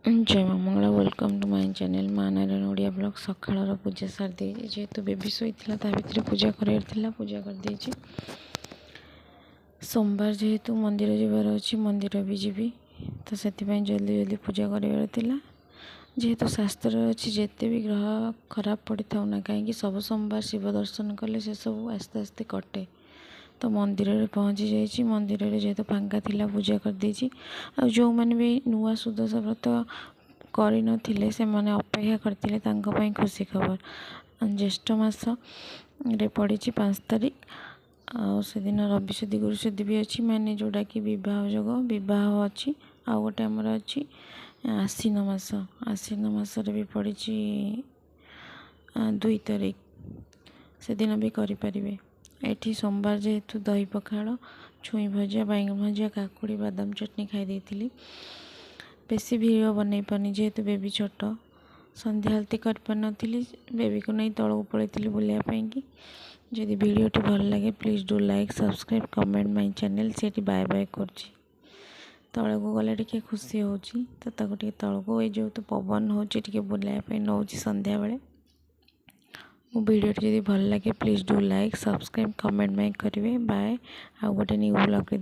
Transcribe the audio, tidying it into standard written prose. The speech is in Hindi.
जय माँ Mangala welcome to my channel माँ नारायण ओडिया ब्लॉग। सकाळ पूजा सारी दे जेहेतु बेबी शोला भितर पूजा कर पूजा कर दे। सोमवार जेहेतु मंदिर जबार अच्छी मंदिर भी जीवी तो से जल्दी जल्दी पूजा कर जेहेतु शास्त्र अच्छी जिते भी ग्रह खराब पड़ी था ना कहीं सब सोमवार शिव दर्शन कले से सब आस्ते आस्ते कटे। तो मंदिर में पहुँची जाइए मंदिर में जेहेतु फांका थिला पूजा कर देछि। आ जो मैंने भी नुआ सुदशा व्रत कर नथिले से माने अपेक्षा करथिले तांको पई खुशी खबर। ज्येष्ठ मास रे पड़ी 5 तारीख आ से दिन रविशुद्धि गुरुशुद्धि भी अच्छी माने जोड़ा कि विवाह जोग विवाह अच्छी। आ गोटे आमर अच्छी आश्विन मास भी पड़ी 2 तारीख से दिन भी करें। एठी सोमवार जेहेतु दही पखाड़ छुई भजा बैगन भजा काकुड़ी बादाम चटनी खाई देती। बेसी वीडियो बनई पानी जेहेतु बेबी छोट संध्या आलती कर पारी बेबी को नहीं तौक पलैली बुलायापी। जदि वीडियोटी भल लगे please do like subscribe comment my channel से बाय बाय कर तौक गले टे खुशी हो तौक जो तो पवन हो बुलायापी नौ संध्या बेले मो वीडियो जदि भल लगे please do like subscribe comment my करेंगे बाय। आ गोटे न्यू ब्लॉग